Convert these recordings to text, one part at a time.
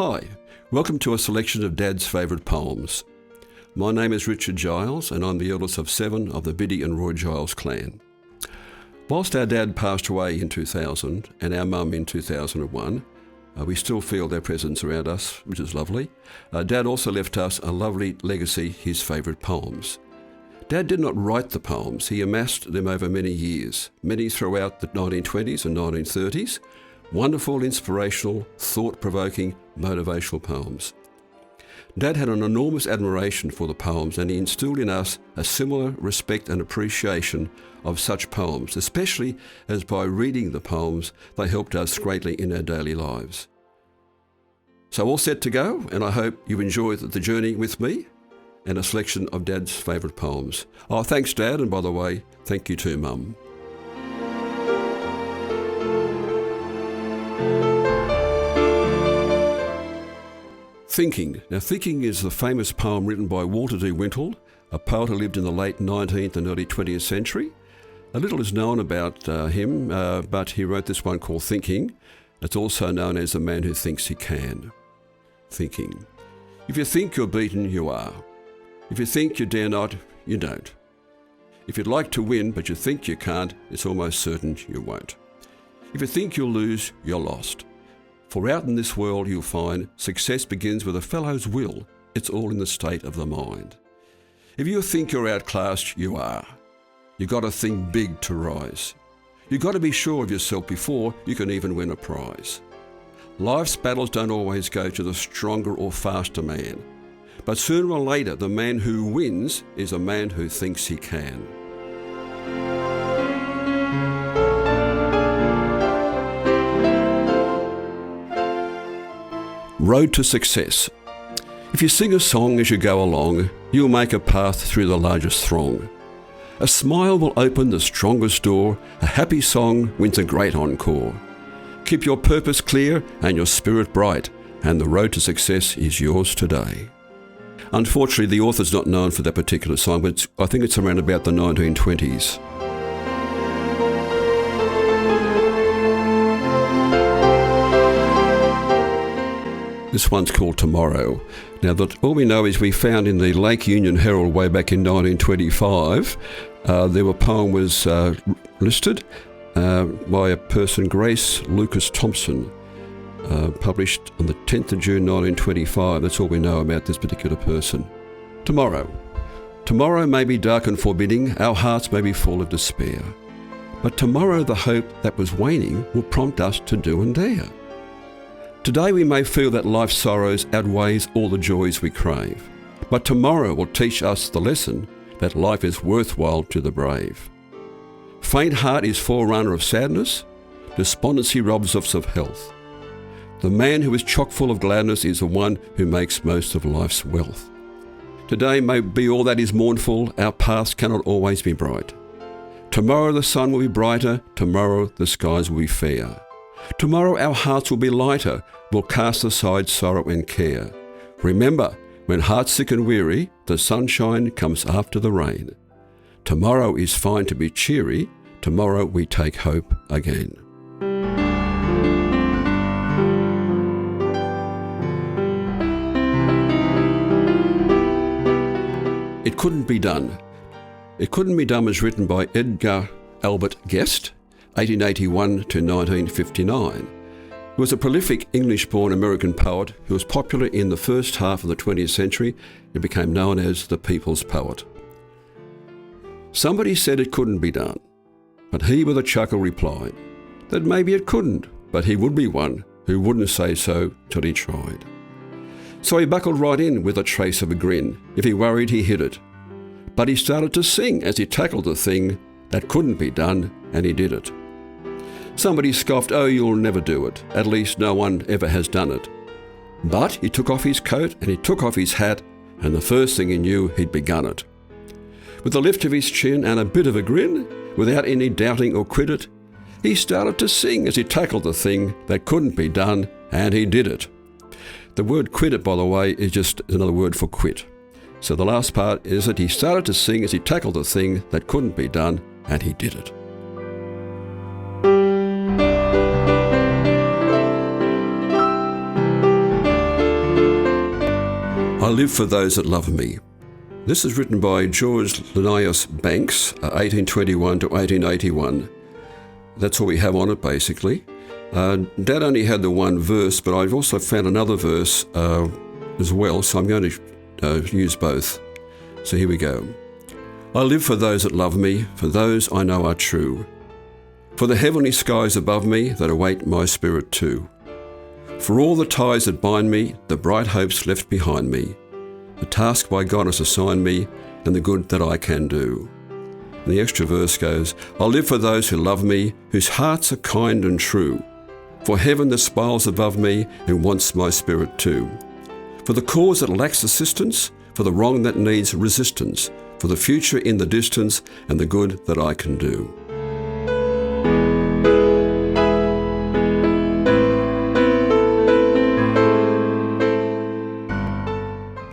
Hi, welcome to a selection of Dad's favourite poems. My name is Richard Giles and I'm the eldest of 7 of the Biddy and Roy Giles clan. Whilst our dad passed away in 2000 and our mum in 2001, we still feel their presence around us, which is lovely. Dad also left us a lovely legacy, his favourite poems. Dad did not write the poems, he amassed them over many years, many throughout the 1920s and 1930s. Wonderful, inspirational, thought-provoking, motivational poems. Dad had an enormous admiration for the poems and he instilled in us a similar respect and appreciation of such poems, especially as by reading the poems they helped us greatly in our daily lives. So all set to go, and I hope you enjoyed the journey with me and a selection of Dad's favourite poems. Oh, thanks Dad, and by the way, thank you too Mum. Thinking. Now, Thinking is the famous poem written by Walter D. Wintle, a poet who lived in the late 19th and early 20th century. A little is known about him, but he wrote this one called Thinking. It's also known as The Man Who Thinks He Can. Thinking. If you think you're beaten, you are. If you think you dare not, you don't. If you'd like to win, but you think you can't, it's almost certain you won't. If you think you'll lose, you're lost. For out in this world you'll find success begins with a fellow's will. It's all in the state of the mind. If you think you're outclassed, you are. You've got to think big to rise. You've got to be sure of yourself before you can even win a prize. Life's battles don't always go to the stronger or faster man. But sooner or later, the man who wins is a man who thinks he can. Road to success. If you sing a song as you go along, you'll make a path through the largest throng. A smile will open the strongest door, a happy song wins a great encore. Keep your purpose clear and your spirit bright, and the road to success is yours today. Unfortunately, the author's not known for that particular song, but I think it's around about the 1920s. This one's called Tomorrow. Now, all we know is we found in the Lake Union Herald way back in 1925, their poem was listed by a person, Grace Lucas Thompson, published on the 10th of June 1925. That's all we know about this particular person. Tomorrow. Tomorrow may be dark and forbidding, our hearts may be full of despair. But tomorrow the hope that was waning will prompt us to do and dare. Today we may feel that life's sorrows outweighs all the joys we crave, but tomorrow will teach us the lesson that life is worthwhile to the brave. Faint heart is forerunner of sadness, despondency robs us of health. The man who is chock full of gladness is the one who makes most of life's wealth. Today may be all that is mournful, our paths cannot always be bright. Tomorrow the sun will be brighter, tomorrow the skies will be fair. Tomorrow our hearts will be lighter, we'll cast aside sorrow and care. Remember, when heart's sick and weary, the sunshine comes after the rain. Tomorrow is fine to be cheery, tomorrow we take hope again. It Couldn't Be Done. It Couldn't Be Done was written by Edgar Albert Guest, 1881 to 1959. He was a prolific English-born American poet who was popular in the first half of the 20th century and became known as the People's Poet. Somebody said it couldn't be done, but he with a chuckle replied that maybe it couldn't, but he would be one who wouldn't say so till he tried. So he buckled right in with a trace of a grin. If he worried, he hid it. But he started to sing as he tackled the thing that couldn't be done, and he did it. Somebody scoffed, "Oh, you'll never do it. At least no one ever has done it." But he took off his coat and he took off his hat, and the first thing he knew, he'd begun it. With a lift of his chin and a bit of a grin, without any doubting or credit, he started to sing as he tackled the thing that couldn't be done, and he did it. The word quit it, by the way, is just another word for quit. So the last part is that he started to sing as he tackled the thing that couldn't be done, and he did it. live for those that love me. This is written by George Linnaeus Banks, 1821 to 1881. That's all we have on it, basically. Dad only had the one verse, but I've also found another verse as well, so I'm going to use both. So here we go. I live for those that love me, for those I know are true. For the heavenly skies above me that await my spirit too. For all the ties that bind me, the bright hopes left behind me, the task by God has assigned me, and the good that I can do. And the extra verse goes, I live for those who love me, whose hearts are kind and true. For heaven that smiles above me and wants my spirit too. For the cause that lacks assistance, for the wrong that needs resistance, for the future in the distance, and the good that I can do.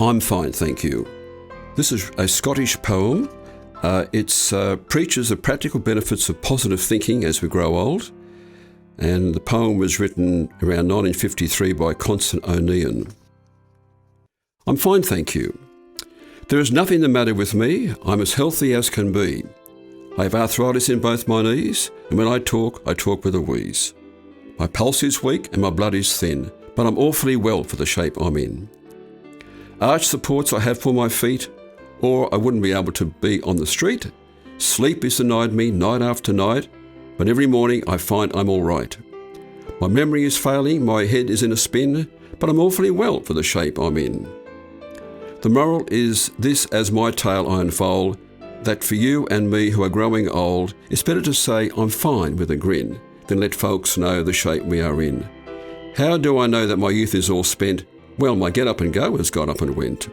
I'm fine, thank you. This is a Scottish poem. It preaches the practical benefits of positive thinking as we grow old. And the poem was written around 1953 by Constance O'Neill. I'm fine, thank you. There is nothing the matter with me. I'm as healthy as can be. I have arthritis in both my knees, and when I talk with a wheeze. My pulse is weak and my blood is thin, but I'm awfully well for the shape I'm in. Arch supports I have for my feet, or I wouldn't be able to be on the street. Sleep is denied me night after night, but every morning I find I'm all right. My memory is failing, my head is in a spin, but I'm awfully well for the shape I'm in. The moral is this as my tale I unfold, that for you and me who are growing old, it's better to say I'm fine with a grin than let folks know the shape we are in. How do I know that my youth is all spent? Well, my get up and go has got up and went.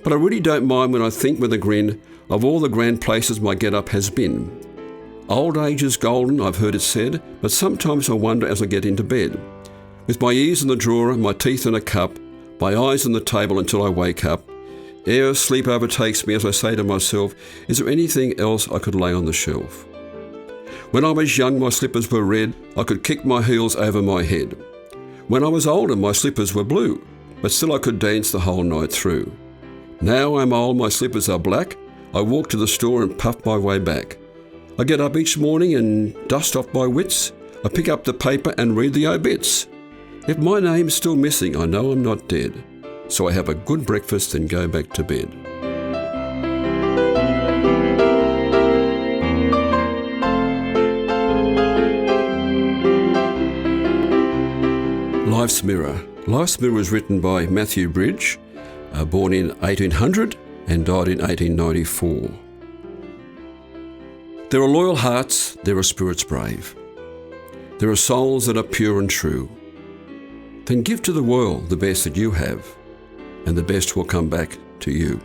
But I really don't mind when I think with a grin of all the grand places my get up has been. Old age is golden, I've heard it said, but sometimes I wonder as I get into bed. With my ears in the drawer, my teeth in a cup, my eyes on the table until I wake up, ere sleep overtakes me as I say to myself, is there anything else I could lay on the shelf? When I was young, my slippers were red, I could kick my heels over my head. When I was older, my slippers were blue, but still I could dance the whole night through. Now I'm old, my slippers are black, I walk to the store and puff my way back. I get up each morning and dust off my wits, I pick up the paper and read the obits. If my name's still missing, I know I'm not dead. So I have a good breakfast and go back to bed. Life's Mirror. Life's Mirror was written by Matthew Bridge, born in 1800 and died in 1894. There are loyal hearts, there are spirits brave. There are souls that are pure and true. Then give to the world the best that you have, and the best will come back to you.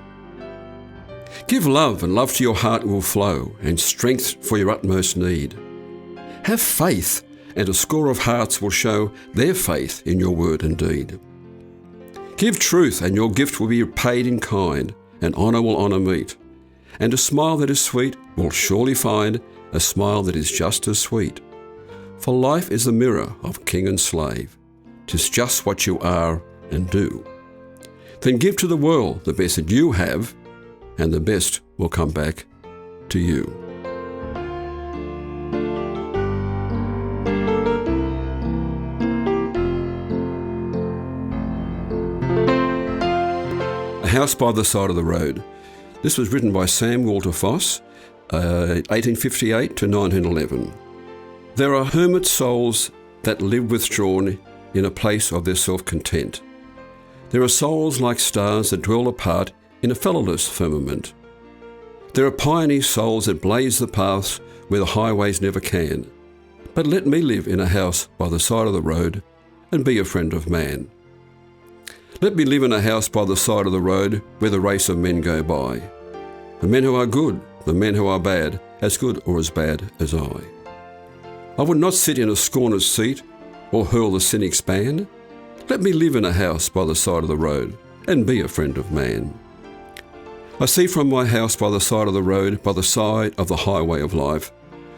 Give love, and love to your heart will flow, and strength for your utmost need. Have faith, and a score of hearts will show their faith in your word and deed. Give truth, and your gift will be paid in kind, and honour will honour meet. And a smile that is sweet will surely find a smile that is just as sweet. For life is the mirror of king and slave. 'Tis just what you are and do. Then give to the world the best that you have, and the best will come back to you. A House by the Side of the Road. This was written by Sam Walter Foss, 1858 to 1911. There are hermit souls that live withdrawn in a place of their self-content. There are souls like stars that dwell apart in a fellowless firmament. There are pioneer souls that blaze the paths where the highways never can. But let me live in a house by the side of the road and be a friend of man. Let me live in a house by the side of the road where the race of men go by. The men who are good, the men who are bad, as good or as bad as I. I would not sit in a scorner's seat or hurl the cynic's ban. Let me live in a house by the side of the road and be a friend of man. I see from my house by the side of the road, by the side of the highway of life,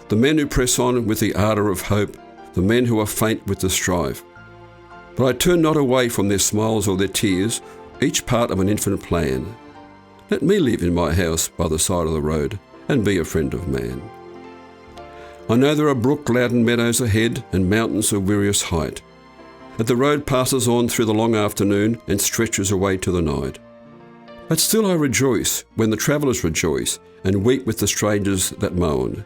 the men who press on with the ardour of hope, the men who are faint with the strife. But I turn not away from their smiles or their tears, each part of an infinite plan. Let me live in my house by the side of the road and be a friend of man. I know there are brook-laden meadows ahead and mountains of wearious height, that the road passes on through the long afternoon and stretches away to the night. But still I rejoice when the travellers rejoice and weep with the strangers that moan,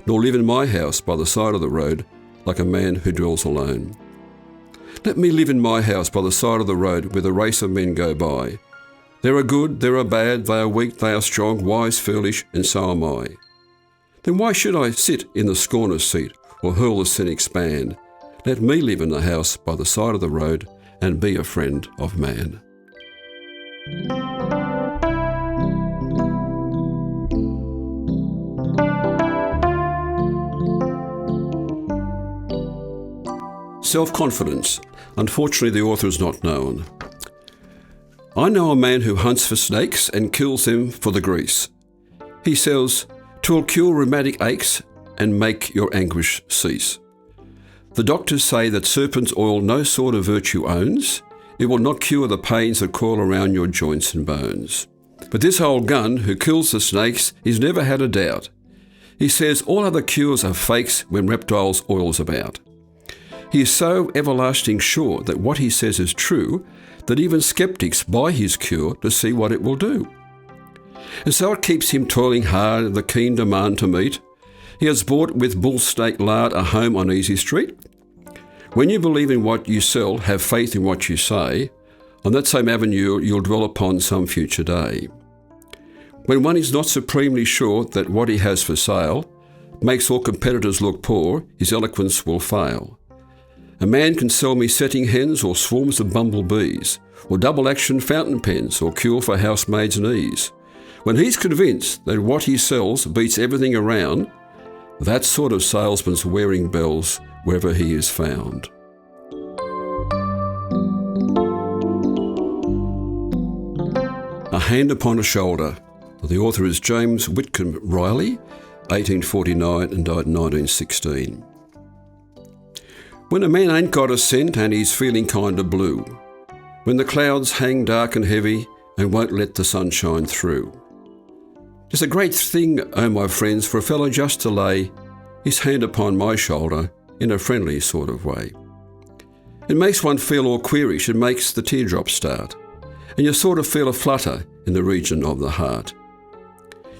nor live in my house by the side of the road like a man who dwells alone. Let me live in my house by the side of the road where the race of men go by. There are good, there are bad, they are weak, they are strong, wise, foolish, and so am I. Then why should I sit in the scorner's seat or hurl the cynic's ban? Let me live in the house by the side of the road and be a friend of man. Self-confidence. Unfortunately, the author is not known. I know a man who hunts for snakes and kills them for the grease. He says, "'Twill cure rheumatic aches and make your anguish cease." The doctors say that serpent's oil no sort of virtue owns. It will not cure the pains that coil around your joints and bones. But this old gun who kills the snakes, he's never had a doubt. He says all other cures are fakes when reptiles oil's about. He is so everlasting sure that what he says is true that even skeptics buy his cure to see what it will do. And so it keeps him toiling hard, the keen demand to meet. He has bought with bull steak lard a home on Easy Street. When you believe in what you sell, have faith in what you say, on that same avenue you'll dwell upon some future day. When one is not supremely sure that what he has for sale makes all competitors look poor, his eloquence will fail. A man can sell me setting hens or swarms of bumblebees, or double-action fountain pens, or cure for housemaids' knees. When he's convinced that what he sells beats everything around, that sort of salesman's wearing bells wherever he is found. A Hand Upon a Shoulder. The author is James Whitcomb Riley, 1849 and died 1916. When a man ain't got a cent and he's feeling kinda blue, when the clouds hang dark and heavy and won't let the sun shine through, it's a great thing, oh my friends, for a fellow just to lay his hand upon my shoulder in a friendly sort of way. It makes one feel all queerish, it makes the teardrops start, and you sort of feel a flutter in the region of the heart.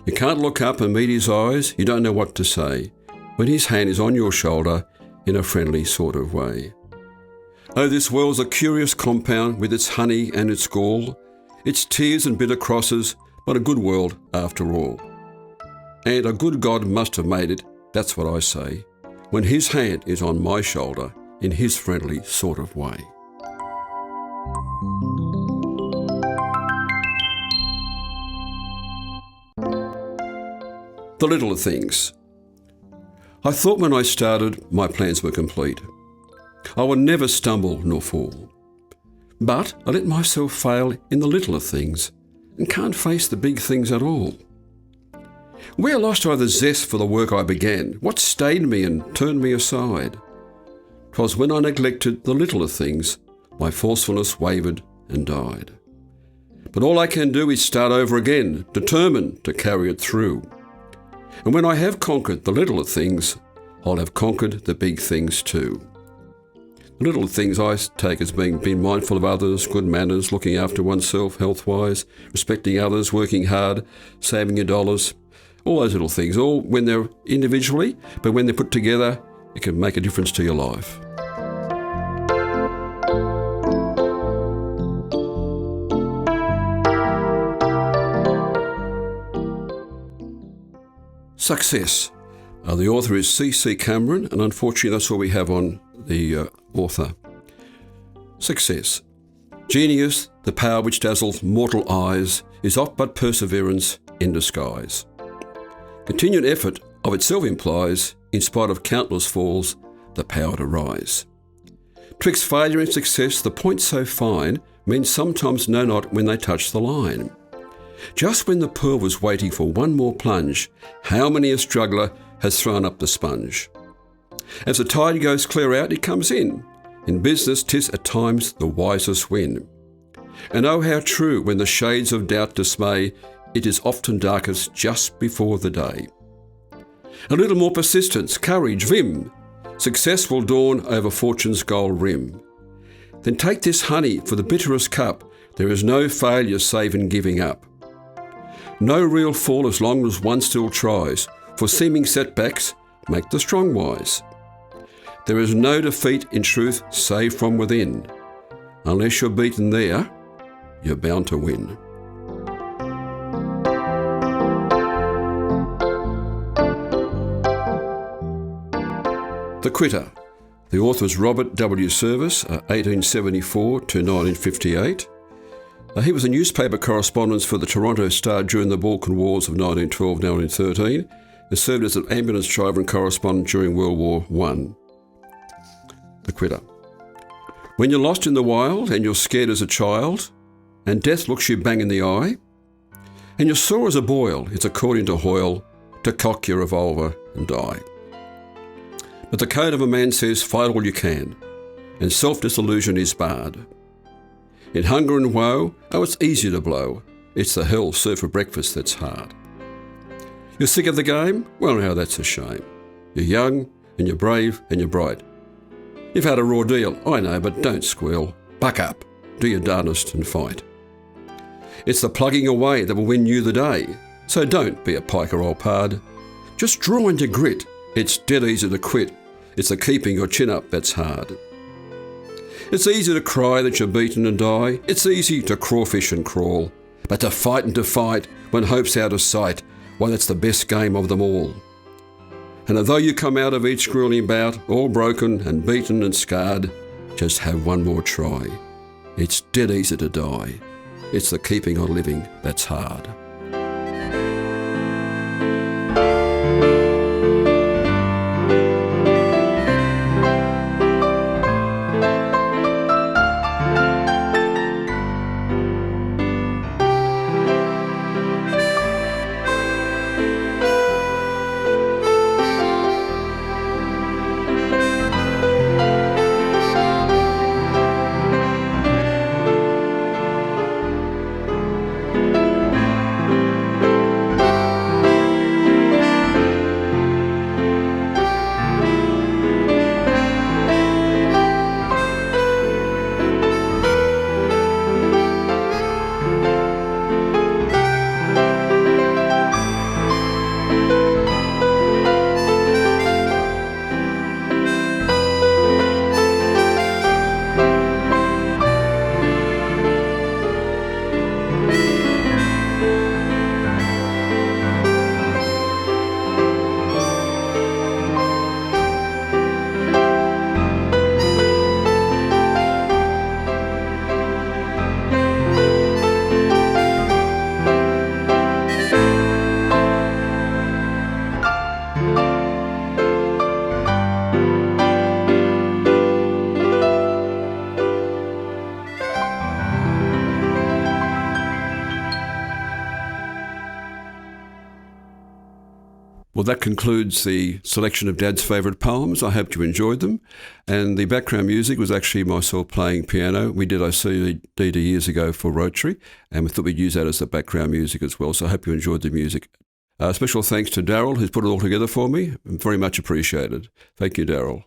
You can't look up and meet his eyes, you don't know what to say, when his hand is on your shoulder in a friendly sort of way. Oh, this world's a curious compound with its honey and its gall, its tears and bitter crosses, but a good world after all. And a good God must have made it, that's what I say, when his hand is on my shoulder in his friendly sort of way. The little things. I thought when I started, my plans were complete. I would never stumble nor fall. But I let myself fail in the littler things and can't face the big things at all. Where lost I the zest for the work I began? What stayed me and turned me aside? 'Twas when I neglected the littler things, my forcefulness wavered and died. But all I can do is start over again, determined to carry it through. And when I have conquered the littler things, I'll have conquered the big things too. The little things I take as being mindful of others, good manners, looking after oneself health-wise, respecting others, working hard, saving your dollars, all those little things, all when they're individually, but when they're put together, it can make a difference to your life. Success. The author is C.C. Cameron, and unfortunately that's all we have on the author. Success. Genius, the power which dazzles mortal eyes, is oft but perseverance in disguise. Continued effort of itself implies, in spite of countless falls, the power to rise. Twixt failure and success, the point so fine, men sometimes know not when they touch the line. Just when the pearl was waiting for one more plunge, how many a struggler has thrown up the sponge. As the tide goes clear out, it comes in. In business, 'tis at times the wisest win. And oh, how true, when the shades of doubt dismay, it is often darkest just before the day. A little more persistence, courage, vim. Success will dawn over fortune's gold rim. Then take this honey for the bitterest cup. There is no failure save in giving up. No real fall as long as one still tries, for seeming setbacks make the strong wise. There is no defeat in truth save from within. Unless you're beaten there, you're bound to win. The Quitter. The author was Robert W. Service, 1874 to 1958. He was a newspaper correspondent for the Toronto Star during the Balkan Wars of 1912-1913 and served as an ambulance driver and correspondent during World War I. The Quitter. When you're lost in the wild and you're scared as a child and death looks you bang in the eye and you're sore as a boil, it's according to Hoyle to cock your revolver and die. But the code of a man says fight all you can, and self-disillusion is barred. In hunger and woe, oh, it's easy to blow. It's the hell served for breakfast that's hard. You're sick of the game? Well, now that's a shame. You're young, and you're brave, and you're bright. You've had a raw deal, I know, but don't squeal. Buck up, do your darnest and fight. It's the plugging away that will win you the day, so don't be a piker old pard. Just draw on your grit. It's dead easy to quit. It's the keeping your chin up that's hard. It's easy to cry that you're beaten and die. It's easy to crawfish and crawl. But to fight and to fight when hope's out of sight, why, that's the best game of them all. And although you come out of each grueling bout all broken and beaten and scarred, just have one more try. It's dead easy to die. It's the keeping on living that's hard. Well, that concludes the selection of Dad's favourite poems. I hope you enjoyed them. And the background music was actually myself playing piano. We did OCD years ago for Rotary, and we thought we'd use that as the background music as well. So I hope you enjoyed the music. Special thanks to Daryl, who's put it all together for me. Very much appreciated. Thank you, Daryl.